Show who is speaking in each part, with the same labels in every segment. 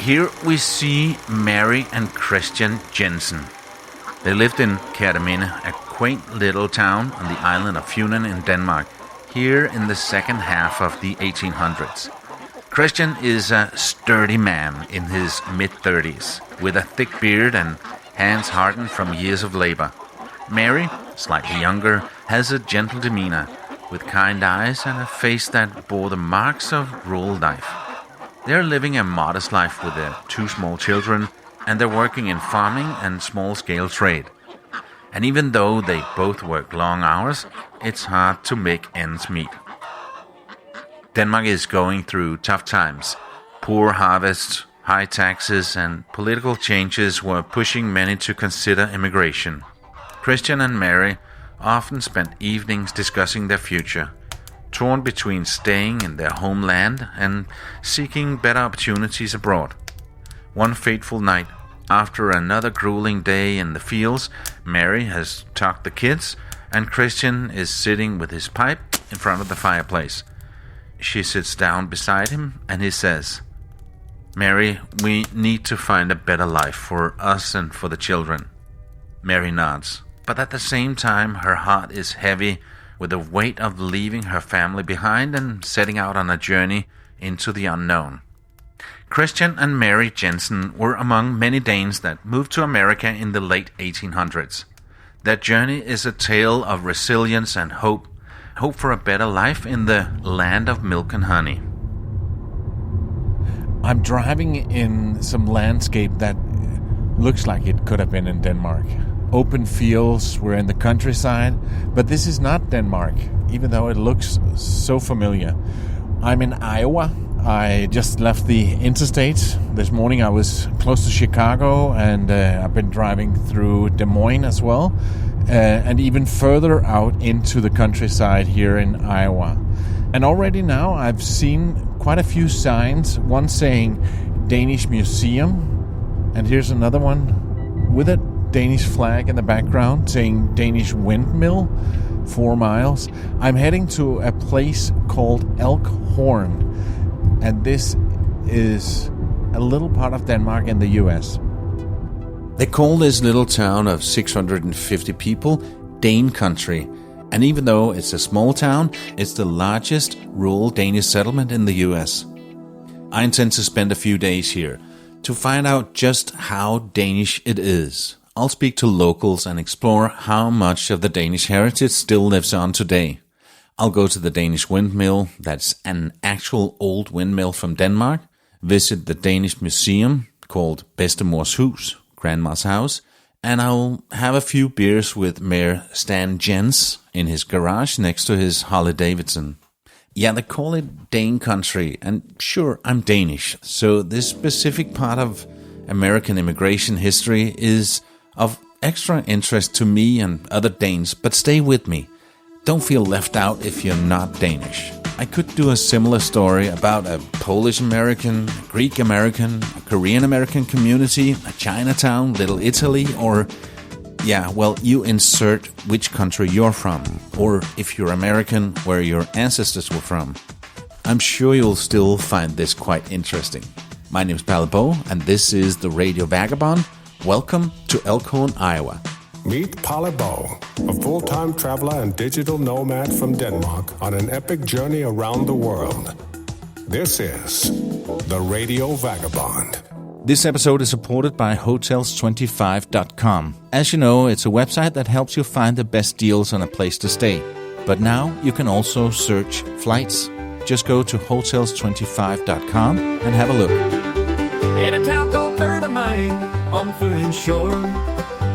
Speaker 1: Here we see Mary and Christian Jensen. They lived in Kerteminde, a quaint little town on the island of Funen in Denmark, here in the second half of the 1800s. Christian is a sturdy man in his mid-30s, with a thick beard and hands hardened from years of labor. Mary, slightly younger, has a gentle demeanor, with kind eyes and a face that bore the marks of rural life. They're living a modest life with their 2 small children, and they're working in farming and small-scale trade. And even though they both work long hours, it's hard to make ends meet. Denmark is going through tough times. Poor harvests, high taxes, and political changes were pushing many to consider immigration. Christian and Mary often spent evenings discussing their future, torn between staying in their homeland and seeking better opportunities abroad. One fateful night, after another grueling day in the fields, Mary has tucked the kids, and Christian is sitting with his pipe in front of the fireplace. She sits down beside him, and he says, "Mary, we need to find a better life for us and for the children." Mary nods, but at the same time her heart is heavy with the weight of leaving her family behind and setting out on a journey into the unknown. Christian and Mary Jensen were among many Danes that moved to America in the late 1800s. Their journey is a tale of resilience and hope for a better life in the land of milk and honey.
Speaker 2: I'm driving in some landscape that looks like it could have been in Denmark. Open fields, we're in the countryside, but this is not Denmark, even though it looks so familiar. I'm in Iowa. I just left the interstate. This morning I was close to Chicago, and I've been driving through Des Moines as well, and even further out into the countryside here in Iowa. And already now I've seen quite a few signs, one saying Danish Museum, and here's another one with a Danish flag in the background saying Danish windmill, 4 miles. I'm heading to a place called Elk Horn, and this is a little part of Denmark in the US.
Speaker 1: They call this little town of 650 people Dane Country, and even though it's a small town, it's the largest rural Danish settlement in the US. I intend to spend a few days here to find out just how Danish it is. I'll speak to locals and explore how much of the Danish heritage still lives on today. I'll go to the Danish windmill, that's an actual old windmill from Denmark, visit the Danish museum called Bedstemors Hus, Grandma's House, and I'll have a few beers with Mayor Stan Jens in his garage next to his Harley Davidson. Yeah, they call it Dane Country, and sure, I'm Danish, so this specific part of American immigration history is of extra interest to me and other Danes, but stay with me. Don't feel left out if you're not Danish. I could do a similar story about a Polish-American, a Greek-American, a Korean-American community, a Chinatown, Little Italy, or, yeah, well, you insert which country you're from, or if you're American, where your ancestors were from. I'm sure you'll still find this quite interesting. My name is Palle Bo, and this is the Radio Vagabond. Welcome to Elk Horn, Iowa.
Speaker 3: Meet Palle Bo, a full-time traveler and digital nomad from Denmark on an epic journey around the world. This is the Radio Vagabond.
Speaker 1: This episode is supported by Hotels25.com. As you know, it's a website that helps you find the best deals on a place to stay. But now you can also search flights. Just go to Hotels25.com and have a look.
Speaker 4: In a town called Kerteminde, on the foot and shore,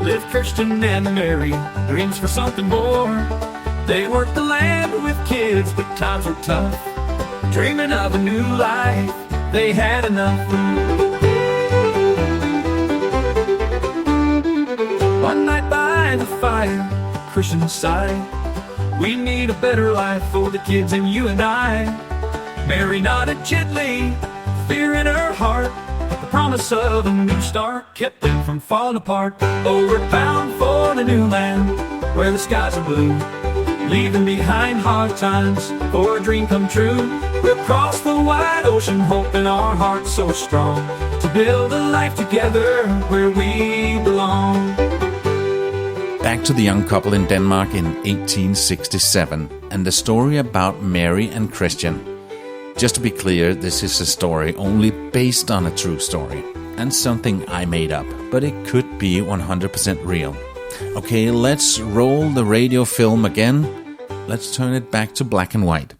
Speaker 4: lived Christian and Mary, dreams for something more. They worked the land with kids, but times were tough. Dreaming of a new life, they had enough. One night by the fire, Christian sighed, we need a better life for the kids and you and I. Mary nodded gently, fear in her heart. The promise of a new start kept them from falling apart. Oh, we're bound for the new land where the skies are blue, leaving behind hard times for a dream come true. We'll cross the wide ocean, hope in our hearts so strong. to build a life together where we belong.
Speaker 1: Back to the young couple in Denmark in 1867 and the story about Mary and Christian. Just to be clear, this is a story only based on a true story and something I made up, but it could be 100% real. Okay, let's roll the radio film again. Let's turn it back to black and white.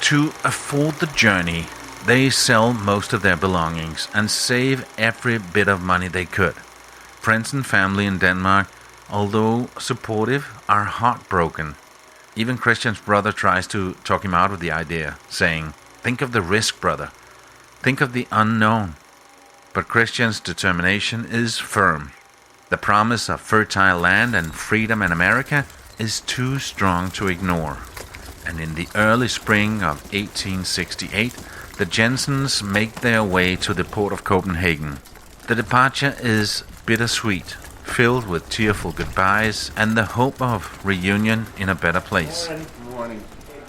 Speaker 1: To afford the journey, they sell most of their belongings and save every bit of money they could. Friends and family in Denmark, although supportive, are heartbroken. Even Christian's brother tries to talk him out of the idea, saying, "Think of the risk, brother. Think of the unknown." But Christian's determination is firm. The promise of fertile land and freedom in America is too strong to ignore. And in the early spring of 1868, the Jensens make their way to the port of Copenhagen. The departure is bittersweet, filled with tearful goodbyes and the hope of reunion in a better place.
Speaker 5: Good morning.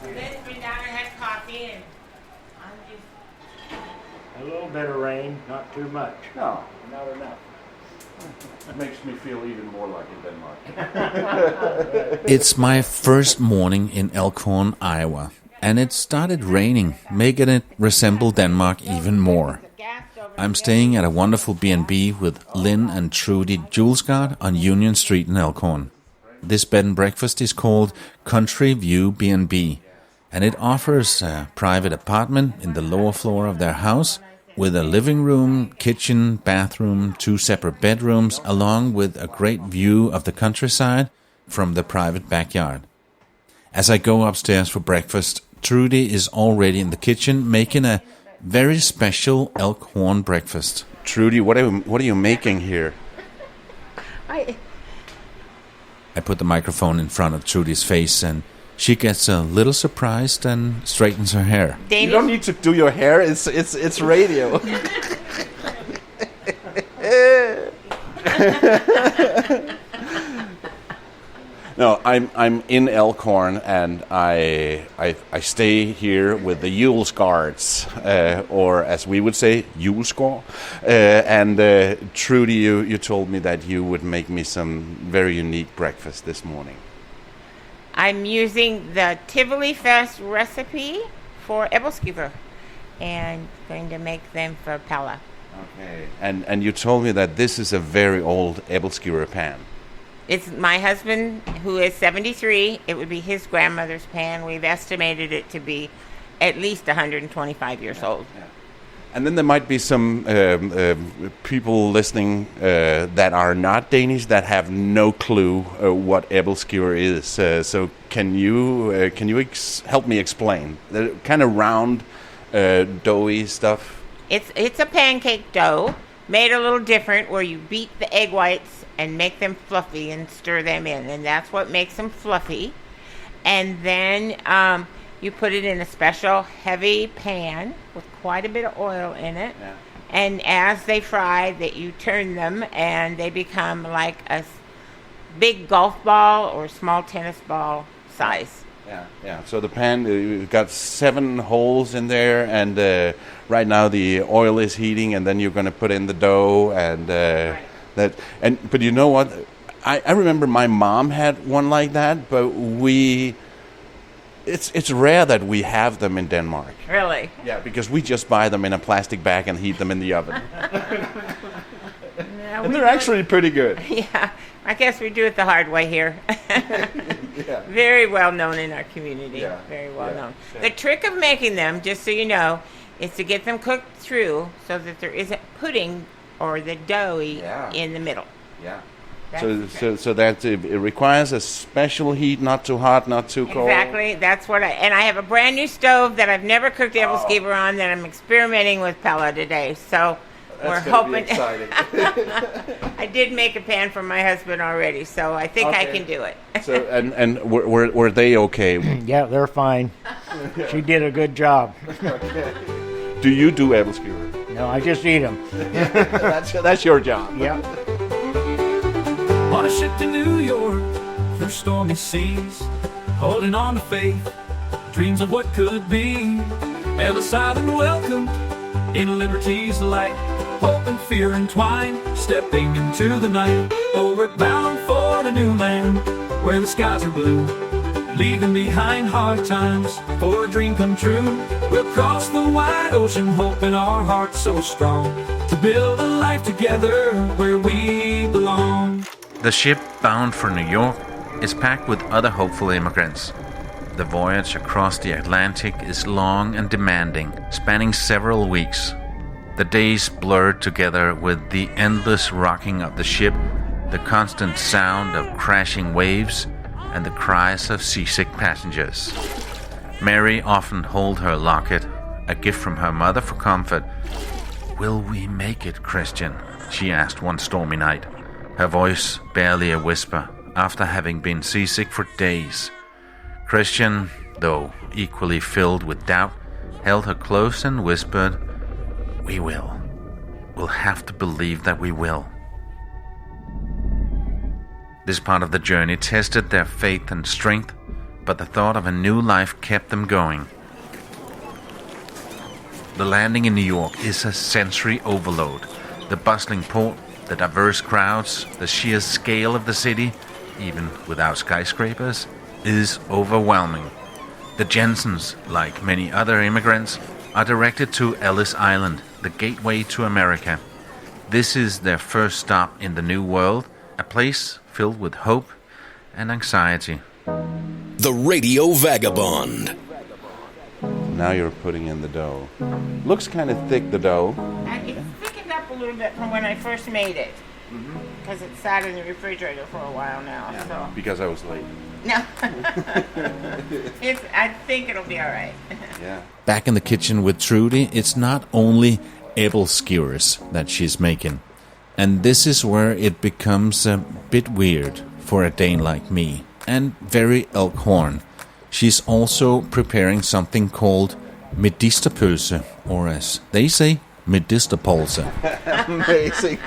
Speaker 5: Let's bring down and have coffee and I'm just...
Speaker 6: A little bit of rain, not too much.
Speaker 2: No,
Speaker 6: Not enough.
Speaker 2: it makes me feel even more like in Denmark.
Speaker 1: It's my first morning in Elk Horn, Iowa, and it started raining, making it resemble Denmark even more. I'm staying at a wonderful B&B with Lynn and Trudy Julesgaard on Union Street in Elk Horn. This bed and breakfast is called Country View B&B, and it offers a private apartment in the lower floor of their house with a living room, kitchen, bathroom, 2 separate bedrooms, along with a great view of the countryside from the private backyard. As I go upstairs for breakfast, Trudy is already in the kitchen making a very special Elk Horn breakfast.
Speaker 2: Trudy, what are you making here?
Speaker 1: I put the microphone in front of Trudy's face and she gets a little surprised and straightens her hair.
Speaker 2: You don't need to do your hair. It's radio. No, I'm in Elk Horn and I stay here with the Julesgaards, or as we would say, Julesgaard. And Trudy, you told me that you would make me some very unique breakfast this morning.
Speaker 5: I'm using the Tivoli Fest recipe for æbleskiver and going to make them for Pella.
Speaker 2: Okay. And you told me that this is a very old æbleskiver pan.
Speaker 5: It's my husband, who is 73. It would be his grandmother's pan. We've estimated it to be at least 125 years old.
Speaker 2: Yeah. And then there might be some people listening that are not Danish that have no clue what æbleskiver is. So can you help me explain the kind of round, doughy stuff?
Speaker 5: It's a pancake dough made a little different, where you beat the egg whites and make them fluffy and stir them in, and that's what makes them fluffy. And then you put it in a special heavy pan with quite a bit of oil in it. Yeah. And as they fry, that you turn them and they become like a big golf ball or small tennis ball size.
Speaker 2: Yeah. So the pan, you've got 7 holes in there, and right now the oil is heating, and then you're going to put in the dough, and
Speaker 5: right.
Speaker 2: But you know what? I remember my mom had one like that, but it's rare that we have them in Denmark.
Speaker 5: Really?
Speaker 2: Yeah, because we just buy them in a plastic bag and heat them in the oven. And they're actually pretty good.
Speaker 5: Yeah, I guess we do it the hard way here.
Speaker 2: Yeah.
Speaker 5: Very well known in our community.
Speaker 2: Yeah.
Speaker 5: Very well known.
Speaker 2: Yeah.
Speaker 5: The trick of making them, just so you know, is to get them cooked through so that there isn't pudding or the doughy in the middle.
Speaker 2: Yeah. So that it requires a special heat, not too hot, not too cold.
Speaker 5: Exactly. That's what I have a brand new stove that I've never cooked æbleskiver on that I'm experimenting with Pella today. So we're hoping.
Speaker 2: Be exciting.
Speaker 5: I did make a pan for my husband already, so I think I can do it.
Speaker 2: So and were they okay?
Speaker 6: Yeah, they're fine. She did a good job.
Speaker 2: Okay. Do you do æbleskiver?
Speaker 6: No, I just eat them.
Speaker 2: That's your job.
Speaker 6: Yeah.
Speaker 4: On a ship to New York, through stormy seas, holding on to faith, dreams of what could be. Ellis Island welcome, In liberty's light, hope and fear entwined, stepping into the night. Oh, we're bound for the new land, where the skies are blue, leaving behind hard times for a dream come true. We'll cross the wide ocean, hope in our hearts so strong, to build a life together where we belong.
Speaker 1: The ship bound for New York is packed with other hopeful immigrants. The voyage across the Atlantic is long and demanding, spanning several weeks. The days blurred together with the endless rocking of the ship, the constant sound of crashing waves, and the cries of seasick passengers. Mary often held her locket, a gift from her mother for comfort. "Will we make it, Christian?" she asked one stormy night, her voice barely a whisper, after having been seasick for days. Christian, though equally filled with doubt, held her close and whispered, "We will. We'll have to believe that we will." This part of the journey tested their faith and strength, but the thought of a new life kept them going. The landing in New York is a sensory overload. The bustling port, the diverse crowds, the sheer scale of the city, even without skyscrapers, is overwhelming. The Jensens, like many other immigrants, are directed to Ellis Island, the gateway to America. This is their first stop in the New World, a place filled with hope and anxiety.
Speaker 7: The Radio Vagabond.
Speaker 8: Now you're putting in the dough. Looks kind of thick, the dough.
Speaker 5: It's thickened up a little bit from when I first made it, because it sat in the refrigerator for a while now.
Speaker 8: Yeah,
Speaker 5: so
Speaker 8: because I was late.
Speaker 5: no, I think it'll be all right.
Speaker 8: Yeah.
Speaker 2: Back in the kitchen with Trudy, it's not only æbleskiver that she's making. And this is where it becomes a bit weird for a Dane like me, and very Elk Horn. She's also preparing something called medisterpølse, or as they say, medisterpølse.
Speaker 8: Amazing.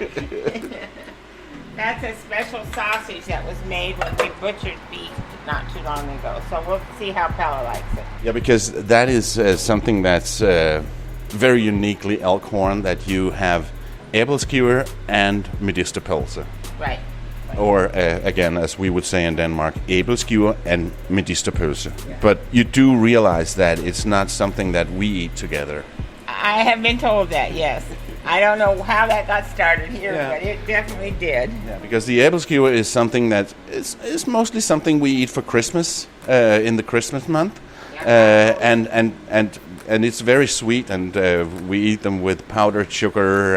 Speaker 5: That's a special sausage that was made when we butchered beef not too long ago. So we'll see how Pella likes it.
Speaker 8: Yeah, because that is something that's very uniquely Elk Horn, that you have æbleskiver and medisterpølse.
Speaker 5: Right.
Speaker 8: Or, again, as we would say in Denmark, æbleskiver and medisterpølse. But you do realize that it's not something that we eat together.
Speaker 5: I have been told that, yes. I don't know how that got started here, but it definitely did.
Speaker 8: Yeah, because the æbleskiver is something that is mostly something we eat for Christmas, in the Christmas month. And it's very sweet, and we eat them with powdered sugar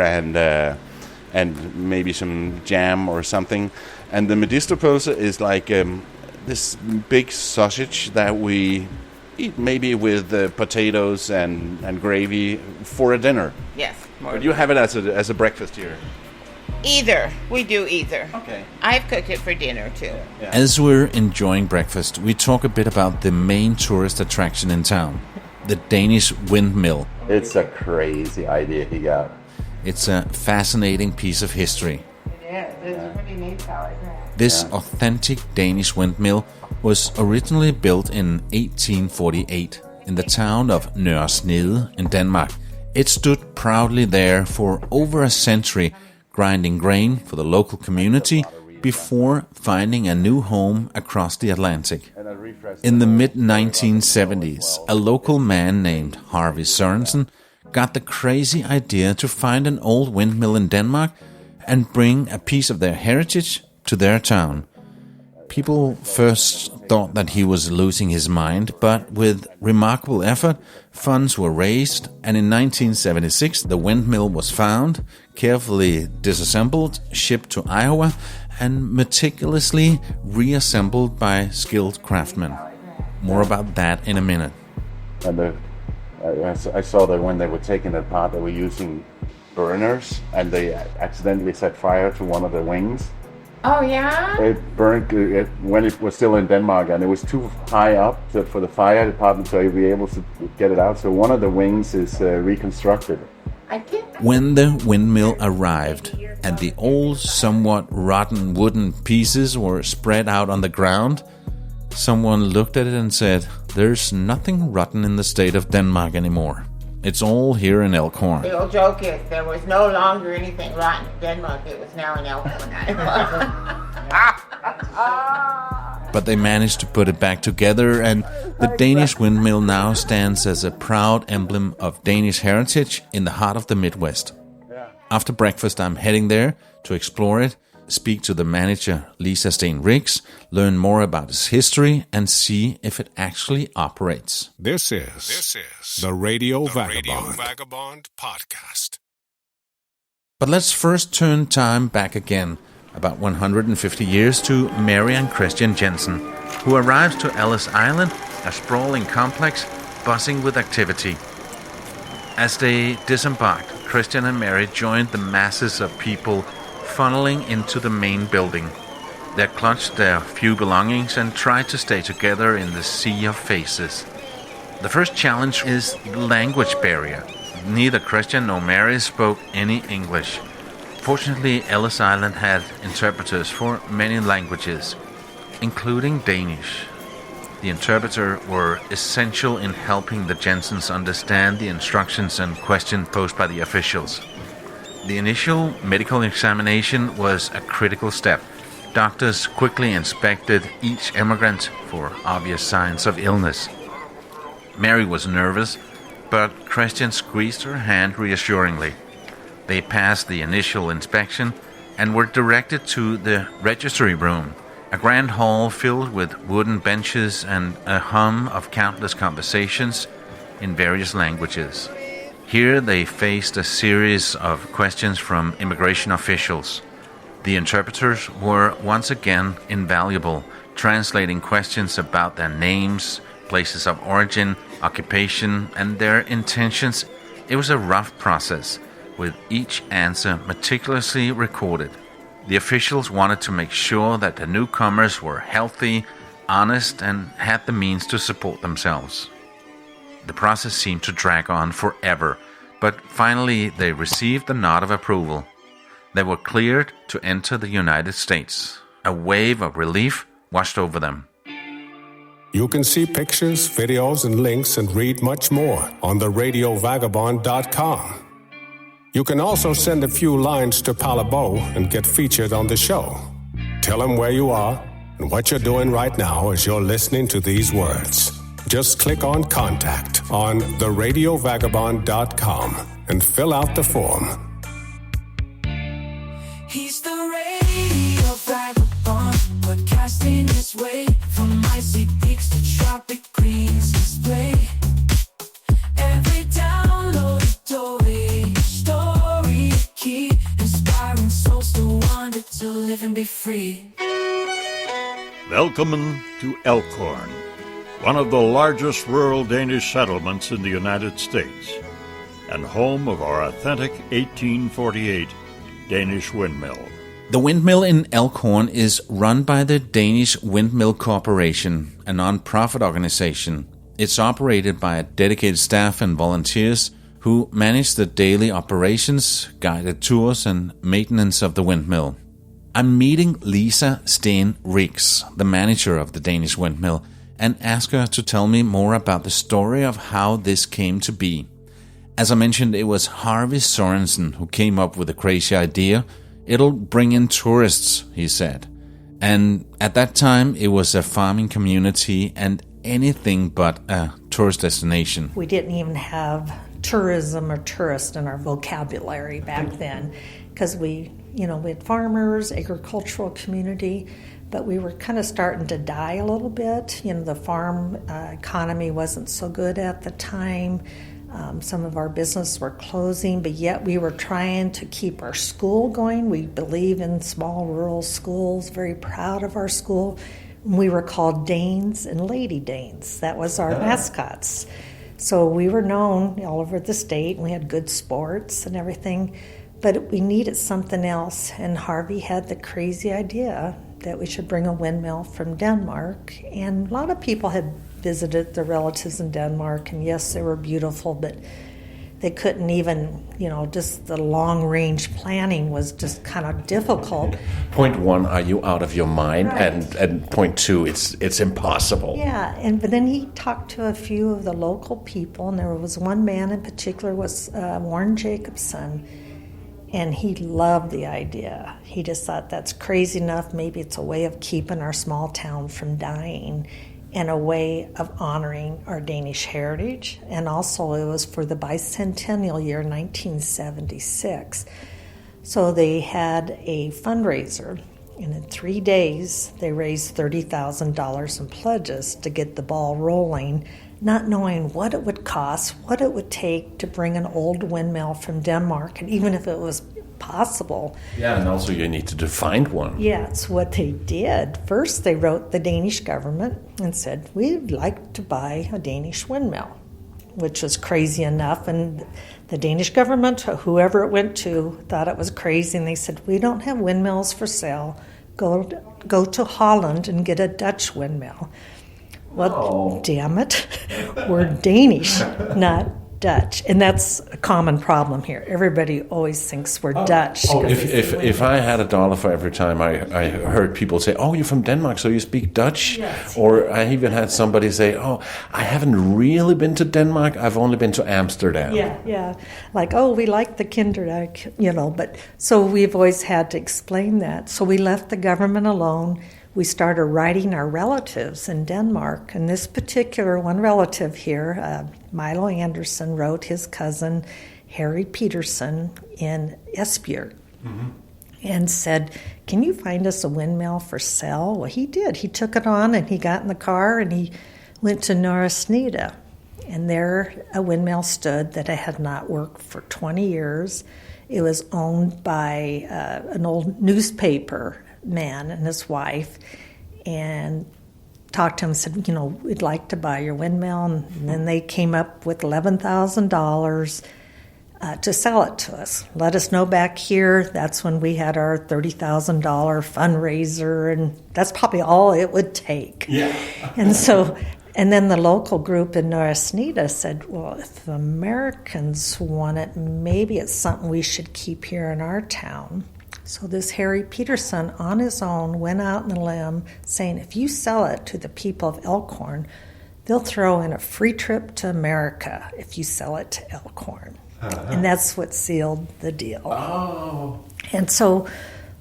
Speaker 8: and maybe some jam or something. And the medisterpølse is like this big sausage that we eat maybe with potatoes and gravy for a dinner.
Speaker 5: Yes.
Speaker 8: But you have it as a breakfast here.
Speaker 5: Either. We do either.
Speaker 8: Okay.
Speaker 5: I've cooked it for dinner, too.
Speaker 8: Yeah.
Speaker 2: As we're enjoying breakfast, we talk a bit about the main tourist attraction in town, the Danish windmill.
Speaker 8: It's a crazy idea he got.
Speaker 2: It's a fascinating piece of history.
Speaker 5: Yeah, it's pretty neat how it is.
Speaker 2: This authentic Danish windmill was originally built in 1848 in the town of Nørre Snede in Denmark. It stood proudly there for over a century, grinding grain for the local community before finding a new home across the Atlantic. In the mid-1970s, a local man named Harvey Sørensen got the crazy idea to find an old windmill in Denmark and bring a piece of their heritage to their town. People first thought that he was losing his mind, but with remarkable effort, funds were raised, and in 1976 the windmill was found, carefully disassembled, shipped to Iowa, and meticulously reassembled by skilled craftsmen. More about that in a minute.
Speaker 8: And I saw that when they were taking it apart, they were using burners, and they accidentally set fire to one of the wings.
Speaker 5: Oh, yeah?
Speaker 8: It burned when it was still in Denmark, and it was too high up for the fire department to be able to get it out. So one of the wings is reconstructed.
Speaker 2: When the windmill arrived and the old, somewhat rotten wooden pieces were spread out on the ground, someone looked at it and said, "There's nothing rotten in the state of Denmark anymore."
Speaker 1: It's all here in Elk Horn.
Speaker 5: The old joke is there was no longer anything rotten in Denmark. It was now in Elk Horn.
Speaker 1: But they managed to put it back together, and the Danish windmill now stands as a proud emblem of Danish heritage in the heart of the Midwest. After breakfast, I'm heading there to explore it, speak to the manager, Lisa Steen Riggs, learn more about its history, and see if it actually operates.
Speaker 3: This is the Radio Vagabond podcast.
Speaker 1: But let's first turn time back again, about 150 years, to Mary and Christian Jensen, who arrives to Ellis Island, a sprawling complex buzzing with activity. As they disembarked, Christian and Mary joined the masses of people funneling into the main building. They clutched their few belongings and tried to stay together in the sea of faces. The first challenge is the language barrier. Neither Christian nor Mary spoke any English. Fortunately, Ellis Island had interpreters for many languages, including Danish. The interpreter were essential in helping the Jensens understand the instructions and questions posed by the officials. The initial medical examination was a critical step. Doctors quickly inspected each immigrant for obvious signs of illness. Mary was nervous, but Christian squeezed her hand reassuringly. They passed the initial inspection and were directed to the registry room, a grand hall filled with wooden benches and a hum of countless conversations in various languages. Here they faced a series of questions from immigration officials. The interpreters were once again invaluable, translating questions about their names, places of origin, occupation, and their intentions. It was a rough process, with each answer meticulously recorded. The officials wanted to make sure that the newcomers were healthy, honest, and had the means to support themselves. The process seemed to drag on forever, but finally they received the nod of approval. They were cleared to enter the United States. A wave of relief washed over them.
Speaker 3: You can see pictures, videos, and links and read much more on the radiovagabond.com. You can also send a few lines to Palabo and get featured on the show. Tell him where you are and what you're doing right now as you're listening to these words. Just click on Contact on theradiovagabond.com and fill out the form.
Speaker 4: He's the radio vagabond, podcasting his way from icy peaks to tropic greens display. Every download a story key, inspiring souls to wander, to live and be free.
Speaker 9: Welcome to Elk Horn, one of the largest rural Danish settlements in the United States, and home of our authentic 1848 Danish windmill.
Speaker 1: The windmill in Elk Horn is run by the Danish Windmill Corporation, a non-profit organization. It's operated by a dedicated staff and volunteers who manage the daily operations, guided tours, and maintenance of the windmill. I'm meeting Lisa Steen Riggs, the manager of the Danish windmill, and ask her to tell me more about the story of how this came to be. As I mentioned, it was Harvey Sorensen who came up with the crazy idea. It'll bring in tourists, he said. And at that time, it was a farming community and anything but a tourist destination.
Speaker 10: We didn't even have tourism or tourist in our vocabulary back then, because we had farmers, agricultural community, but we were kind of starting to die a little bit. The farm economy wasn't so good at the time. Some of our business were closing, but yet we were trying to keep our school going. We believe in small rural schools, very proud of our school. We were called Danes and Lady Danes. That was our mascots. So we were known all over the state, and we had good sports and everything, but we needed something else, and Harvey had the crazy idea that we should bring a windmill from Denmark, and a lot of people had visited their relatives in Denmark, and yes, they were beautiful, but they couldn't even, just the long-range planning was just kind of difficult.
Speaker 11: Point one, are you out of your mind?
Speaker 10: Right.
Speaker 11: And point two, it's impossible.
Speaker 10: Yeah, but then he talked to a few of the local people, and there was one man in particular, was Warren Jacobson, and he loved the idea. He just thought that's crazy enough. Maybe it's a way of keeping our small town from dying, and a way of honoring our Danish heritage. And also it was for the bicentennial year 1976. So they had a fundraiser, and in 3 days they raised $30,000 in pledges to get the ball rolling, not knowing what it would cost, what it would take to bring an old windmill from Denmark, and even if it was possible.
Speaker 11: Yeah, and also you need to find one.
Speaker 10: Yeah, it's what they did. First, they wrote the Danish government and said, we'd like to buy a Danish windmill, which was crazy enough. And the Danish government, whoever it went to, thought it was crazy. And they said, we don't have windmills for sale. Go to Holland and get a Dutch windmill. Well, damn it. We're Danish, not Dutch, and that's a common problem here. Everybody always thinks we're Dutch.
Speaker 11: If I had $1 for every time I heard people say, "Oh, you're from Denmark, so you speak Dutch,"
Speaker 10: yes.
Speaker 11: Or I even had somebody say, "Oh, I haven't really been to Denmark. I've only been to Amsterdam."
Speaker 10: Yeah, like, oh, we like the Kinderdijk, But so we've always had to explain that. So we left the government alone. We started writing our relatives in Denmark. And this particular one relative here, Milo Anderson, wrote his cousin, Harry Peterson, in Esbjerg, and said, can you find us a windmill for sale? Well, he did. He took it on, and he got in the car, and he went to Norra Snida. And there a windmill stood that had not worked for 20 years. It was owned by an old newspaper man and his wife, and talked to him and said, we'd like to buy your windmill. And then they came up with $11,000 to sell it to us. Let us know back here. That's when we had our $30,000 fundraiser, and that's probably all it would take.
Speaker 11: Yeah.
Speaker 10: And then the local group in Norra Snida said, well, if the Americans want it, maybe it's something we should keep here in our town. So this Harry Peterson, on his own, went out on a limb saying, if you sell it to the people of Elk Horn, they'll throw in a free trip to America if you sell it to Elk Horn. And that's what sealed the deal.
Speaker 11: Oh.
Speaker 10: And so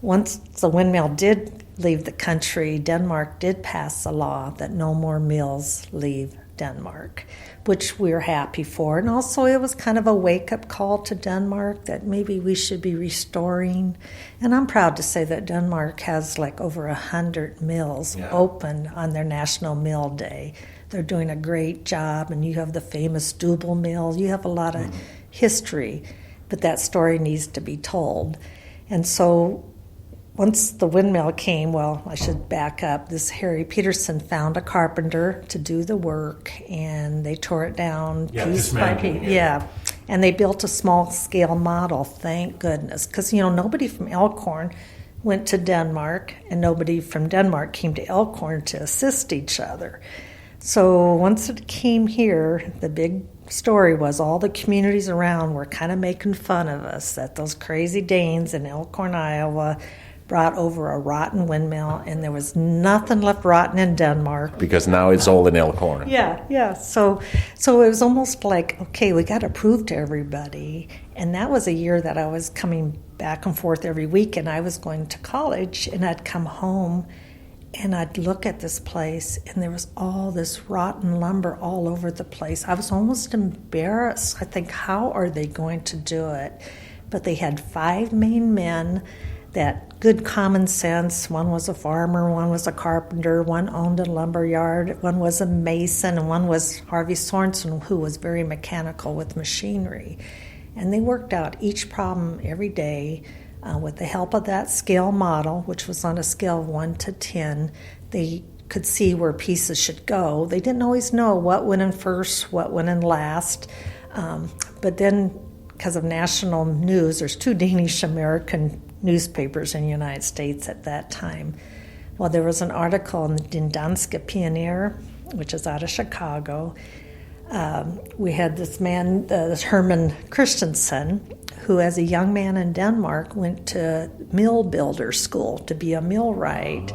Speaker 10: once the windmill did leave the country, Denmark did pass a law that no more mills leave Denmark, which we're happy for. And also it was kind of a wake-up call to Denmark that maybe we should be restoring. And I'm proud to say that Denmark has like over 100 mills open on their National Mill Day. They're doing a great job, and you have the famous Double Mill. You have a lot of history, but that story needs to be told. And so once the windmill came, well, I should back up. This Harry Peterson found a carpenter to do the work, and they tore it down piece by piece. Yeah, and they built a small-scale model, thank goodness, because, nobody from Elk Horn went to Denmark, and nobody from Denmark came to Elk Horn to assist each other. So once it came here, the big story was all the communities around were kind of making fun of us, that those crazy Danes in Elk Horn, Iowa, brought over a rotten windmill, and there was nothing left rotten in Denmark.
Speaker 11: Because now it's all in Elk Horn.
Speaker 10: Yeah. So it was almost like, okay, we got to prove to everybody. And that was a year that I was coming back and forth every week, and I was going to college, and I'd come home, and I'd look at this place, and there was all this rotten lumber all over the place. I was almost embarrassed. I think, how are they going to do it? But they had 5 main men that good common sense. One was a farmer, one was a carpenter, one owned a lumber yard, one was a mason, and one was Harvey Sorensen, who was very mechanical with machinery. And they worked out each problem every day with the help of that scale model, which was on a scale of 1 to 10. They could see where pieces should go. They didn't always know what went in first, what went in last. But then, because of national news, there's 2 Danish-American newspapers in the United States at that time. Well, there was an article in Danske Pioneer, which is out of Chicago, we had this man, this Herman Christensen, who as a young man in Denmark went to mill builder school to be a millwright.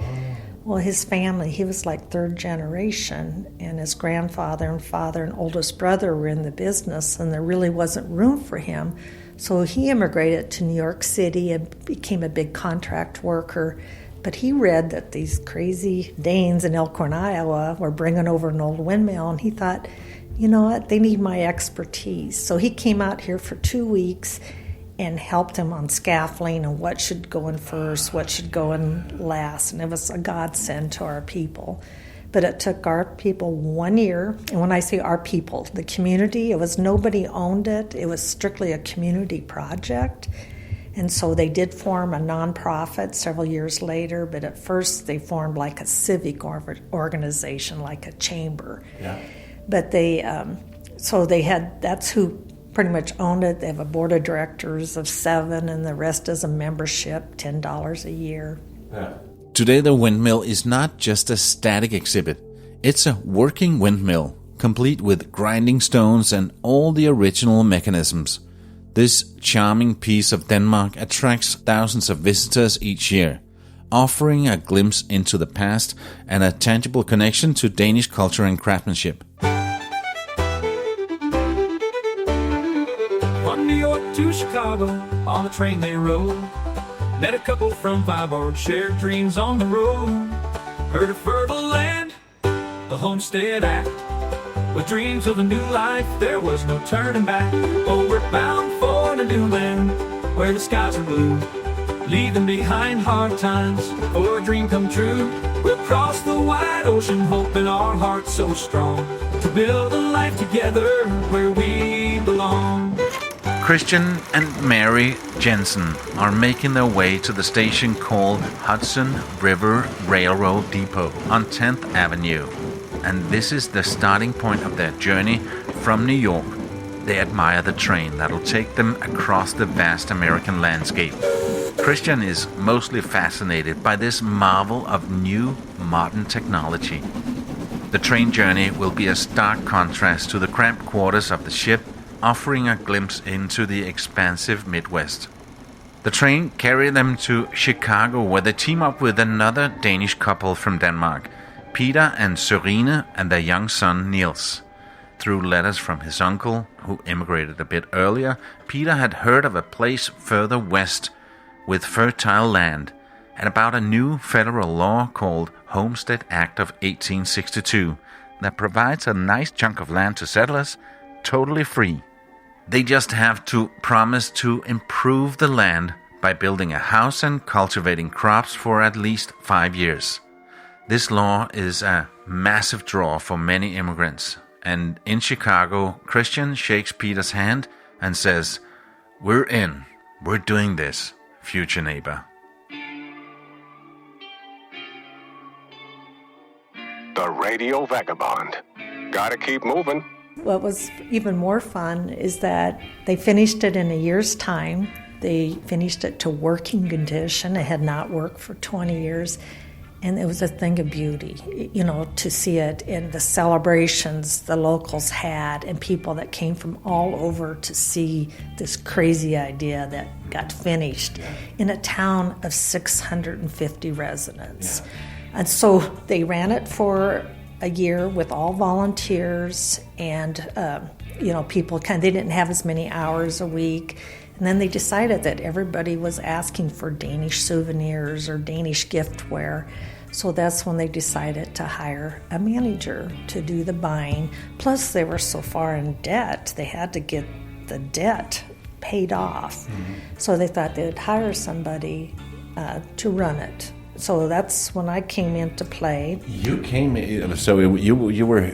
Speaker 10: Well, his family, he was like third generation, and his grandfather and father and oldest brother were in the business, and there really wasn't room for him. So he immigrated to New York City and became a big contract worker. But he read that these crazy Danes in Elk Horn, Iowa were bringing over an old windmill, and he thought, you know what, they need my expertise. So he came out here for 2 weeks and helped him on scaffolding and what should go in first, what should go in last. And it was a godsend to our people. But it took our people 1 year. And when I say our people, the community, it was nobody owned it. It was strictly a community project. And so they did form a nonprofit several years later, but at first they formed like a civic organization, like a chamber.
Speaker 11: Yeah.
Speaker 10: But that's who pretty much owned it. They have a board of directors of 7, and the rest is a membership, $10 a year.
Speaker 11: Yeah.
Speaker 1: Today the windmill is not just a static exhibit. It's a working windmill, complete with grinding stones and all the original mechanisms. This charming piece of Denmark attracts thousands of visitors each year, offering a glimpse into the past and a tangible connection to Danish culture and craftsmanship.
Speaker 4: From New York to Chicago, on the train they rode. Met a couple from Viborg, shared dreams on the road. Heard of fertile land, the homestead act. With dreams of a new life, there was no turning back. Oh, we're bound for the new land, where the skies are blue. Leaving behind hard times, for a dream come true. We'll cross the wide ocean, hope in our hearts so strong, to build a life together where we belong.
Speaker 1: Christian and Mary Jensen are making their way to the station called Hudson River Railroad Depot on 10th Avenue. And this is the starting point of their journey from New York. They admire the train that'll take them across the vast American landscape. Christian is mostly fascinated by this marvel of new modern technology. The train journey will be a stark contrast to the cramped quarters of the ship, offering a glimpse into the expansive Midwest. The train carries them to Chicago, where they team up with another Danish couple from Denmark, Peter and Sørine, and their young son Niels. Through letters from his uncle, who immigrated a bit earlier, Peter had heard of a place further west with fertile land, and about a new federal law called Homestead Act of 1862 that provides a nice chunk of land to settlers, totally free. They just have to promise to improve the land by building a house and cultivating crops for at least 5 years. This law is a massive draw for many immigrants, and in Chicago, Christian shakes Peter's hand and says, "We're in. We're doing this, future neighbor."
Speaker 3: The Radio Vagabond. Gotta keep moving.
Speaker 10: What was even more fun is that they finished it in a year's time. They finished it to working condition. It had not worked for 20 years. And it was a thing of beauty, to see it in the celebrations the locals had and people that came from all over to see this crazy idea that got finished in a town of 650 residents. Yeah. And so they ran it for a year with all volunteers and, people they didn't have as many hours a week. And then they decided that everybody was asking for Danish souvenirs or Danish giftware. So that's when they decided to hire a manager to do the buying. Plus, they were so far in debt, they had to get the debt paid off. Mm-hmm. So they thought they'd hire somebody to run it. So that's when I came into play.
Speaker 11: You came in, so you were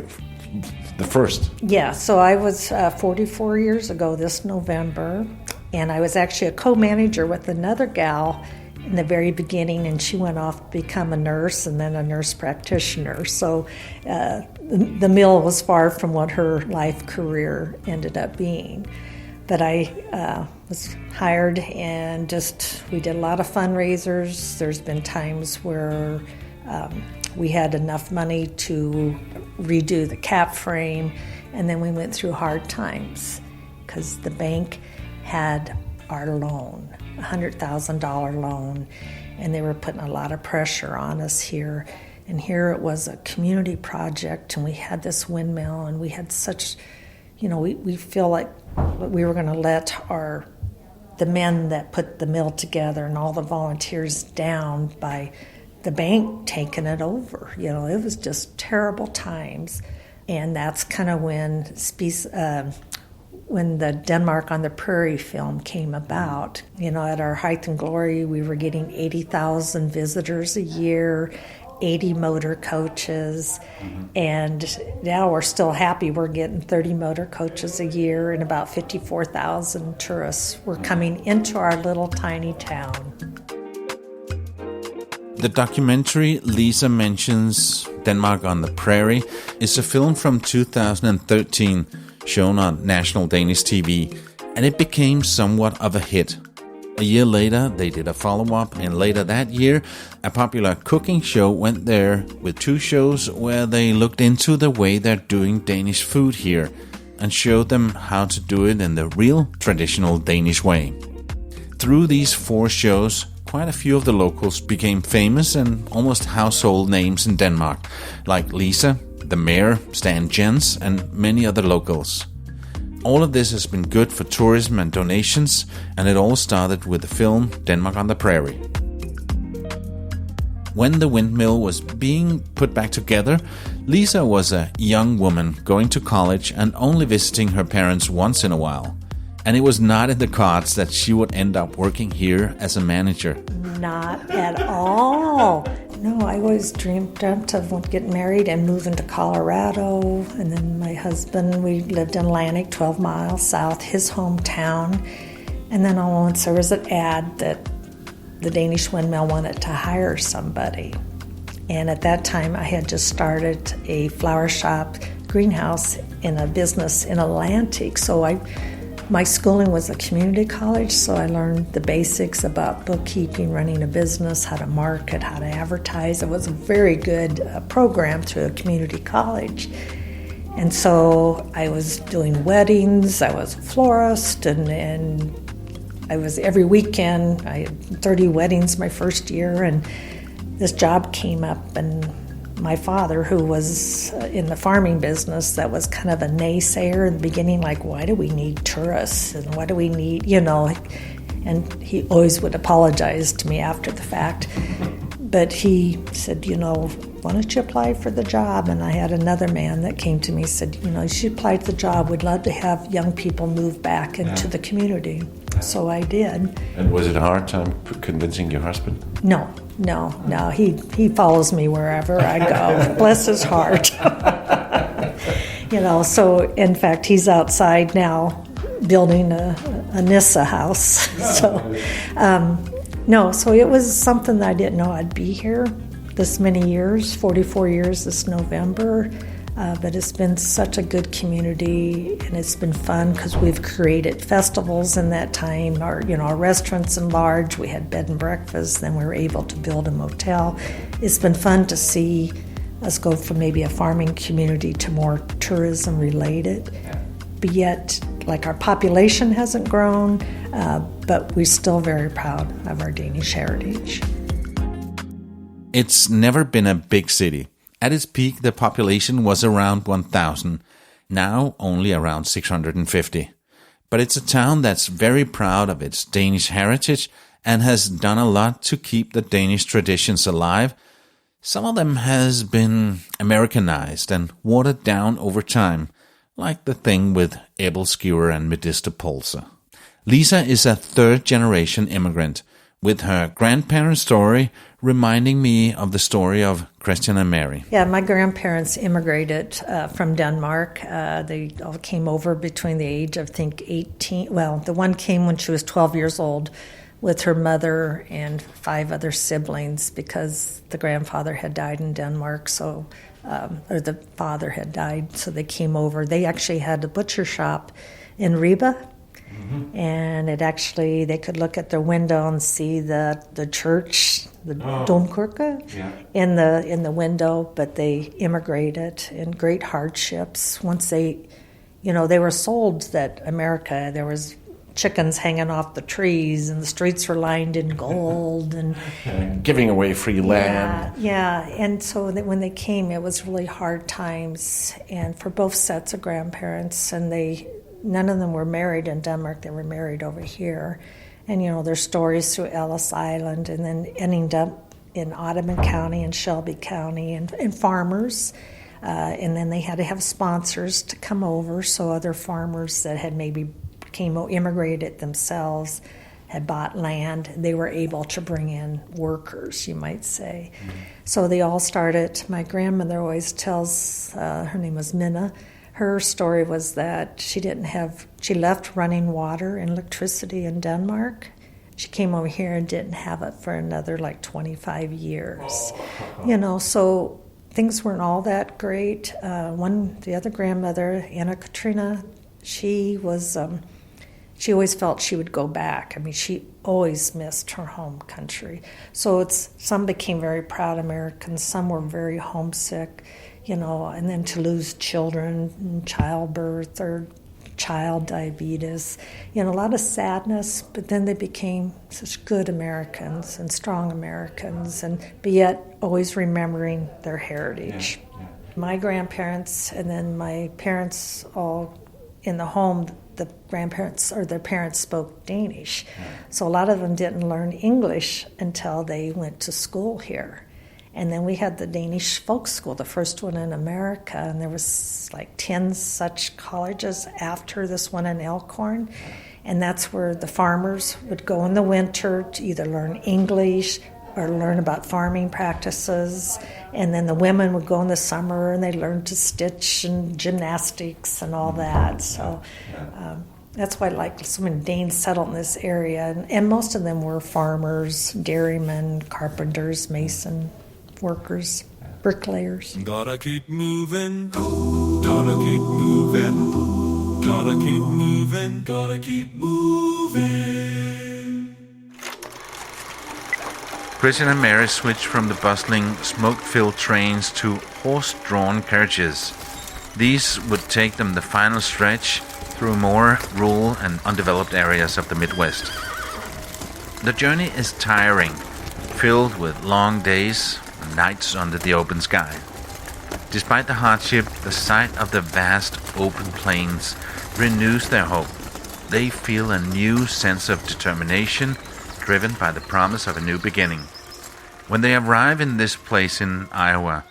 Speaker 11: the first.
Speaker 10: Yeah, so I was 44 years ago this November, and I was actually a co-manager with another gal in the very beginning, and she went off to become a nurse and then a nurse practitioner. So the mill was far from what her life career ended up being. But I was hired and we did a lot of fundraisers. There's been times where we had enough money to redo the cap frame, And then we went through hard times because the bank had our loan, a $100,000 loan, and they were putting a lot of pressure on us here. And here it was a community project, and we had this windmill, and we had such, we feel like we were going to let the men that put the mill together and all the volunteers down by the bank taking it over. It was just terrible times. And that's kind of when the Denmark on the Prairie film came about. At our height and glory, we were getting 80,000 visitors a year, 80 motor coaches, and now we're still happy we're getting 30 motor coaches a year, and about 54,000 tourists were coming into our little tiny town.
Speaker 1: The documentary Lisa mentions, Denmark on the Prairie, is a film from 2013 shown on national Danish TV, and it became somewhat of a hit. A year later, they did a follow-up, and later that year, a popular cooking show went there with 2 shows where they looked into the way they're doing Danish food here and showed them how to do it in the real traditional Danish way. Through these 4 shows, quite a few of the locals became famous and almost household names in Denmark, like Lisa, the mayor, Stan Jens, and many other locals. All of this has been good for tourism and donations, and it all started with the film Denmark on the Prairie. When the windmill was being put back together, Lisa was a young woman going to college and only visiting her parents once in a while. And it was not in the cards that she would end up working here as a manager.
Speaker 10: Not at all. No, I always dreamt of getting married and moving to Colorado. And then my husband, we lived in Atlantic, 12 miles south, his hometown. And then all once there was an ad that the Danish windmill wanted to hire somebody. And at that time, I had just started a flower shop greenhouse in a business in Atlantic. So my schooling was a community college, so I learned the basics about bookkeeping, running a business, how to market, how to advertise. It was a very good program through a community college. And so I was doing weddings, I was a florist, and I was every weekend. I had 30 weddings my first year, and this job came up, and my father, who was in the farming business, that was kind of a naysayer in the beginning, like, why do we need tourists and what do we need, and he always would apologize to me after the fact. But he said, why don't you apply for the job? And I had another man that came to me and said, you should apply for the job. We'd love to have young people move back into the community. So I did.
Speaker 11: And was it a hard time convincing your husband?
Speaker 10: No. He follows me wherever I go. Bless his heart. So in fact, he's outside now building a Nissa house. So it was something that I didn't know I'd be here this many years, 44 years this November. But it's been such a good community, and it's been fun because we've created festivals in that time. Our restaurants enlarged. We had bed and breakfast. Then we were able to build a motel. It's been fun to see us go from maybe a farming community to more tourism related. But yet, our population hasn't grown, but we're still very proud of our Danish heritage.
Speaker 1: It's never been a big city. At its peak, the population was around 1,000, now only around 650. But it's a town that's very proud of its Danish heritage and has done a lot to keep the Danish traditions alive. Some of them has been Americanized and watered down over time, like the thing with æbleskiver and medister pølse. Lisa is a third-generation immigrant, with her grandparents' story reminding me of the story of Christian and Mary.
Speaker 10: Yeah, my grandparents immigrated from Denmark. They all came over between the age of, I think, 18. Well, the one came when she was 12 years old with her mother and 5 other siblings because the grandfather had died in Denmark, or the father had died, so they came over. They actually had a butcher shop in Ribe. Mm-hmm. And they could look at their window and see the church, the Domkirke, in the window. But they immigrated in great hardships. Once they they were sold that America, there was chickens hanging off the trees and the streets were lined in gold and
Speaker 11: giving away free land.
Speaker 10: Yeah. And so when they came, it was really hard times, and for both sets of grandparents, and none of them were married in Denmark. They were married over here. And, their stories through Ellis Island and then ending up in Ottoman County and Shelby County and farmers. And then they had to have sponsors to come over, so other farmers that had maybe immigrated themselves, had bought land, they were able to bring in workers, you might say. Mm-hmm. So they all started. My grandmother always tells, her name was Minna, her story was that she left running water and electricity in Denmark. She came over here and didn't have it for another 25 years. So things weren't all that great. The other grandmother, Anna Katrina, she always felt she would go back. She always missed her home country. So some became very proud Americans, some were very homesick, and then to lose children in childbirth or child diabetes, a lot of sadness, but then they became such good Americans and strong Americans, but yet always remembering their heritage. Yeah. My grandparents and then my parents all in the home, the grandparents or their parents spoke Danish. Yeah. So a lot of them didn't learn English until they went to school here. And then we had the Danish folk school, the first one in America, and there was 10 such colleges after this one in Elk Horn. And that's where the farmers would go in the winter to either learn English or learn about farming practices. And then the women would go in the summer and they learned to stitch and gymnastics and all that. So that's why so many Danes settled in this area. And most of them were farmers, dairymen, carpenters, mason workers, bricklayers.
Speaker 4: Gotta keep moving, gotta keep moving, gotta keep moving, gotta keep moving.
Speaker 1: Christian and Mary switched from the bustling, smoke-filled trains to horse-drawn carriages. These would take them the final stretch through more rural and undeveloped areas of the Midwest. The journey is tiring, filled with long days and nights under the open sky. Despite the hardship, the sight of the vast open plains renews their hope. They feel a new sense of determination, driven by the promise of a new beginning. When they arrive in this place in Iowa,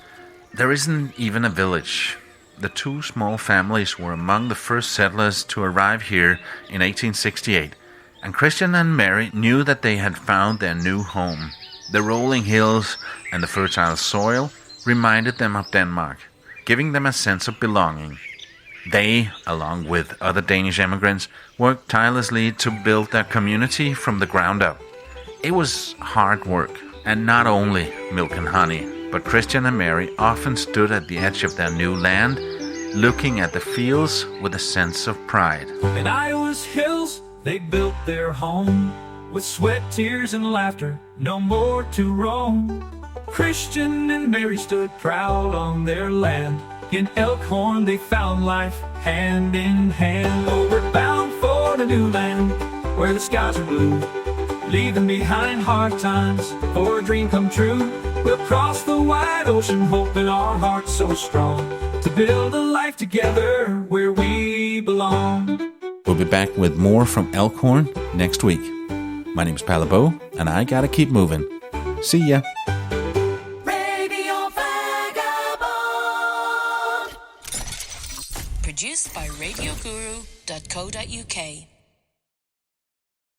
Speaker 1: there isn't even a village. The two small families were among the first settlers to arrive here in 1868, and Christian and Mary knew that they had found their new home. The rolling hills and the fertile soil reminded them of Denmark, giving them a sense of belonging. They, along with other Danish immigrants, worked tirelessly to build their community from the ground up. It was hard work, and not only milk and honey, but Christian and Mary often stood at the edge of their new land, looking at the fields with a sense of pride.
Speaker 4: In Iowa's hills, they built their home, with sweat, tears, and laughter, no more to roam. Christian and Mary stood proud on their land. In Elk Horn they found life hand in hand. Oh, we're bound for the new land, where the skies are blue, leaving behind hard times for a dream come true. We'll cross the wide ocean, hope in our hearts so strong, to build a life together where we belong.
Speaker 1: We'll be back with more from Elk Horn next week. My name's Palabo, and I gotta keep moving. See ya.
Speaker 12: Radio Vagabond. Produced by RadioGuru.co.uk.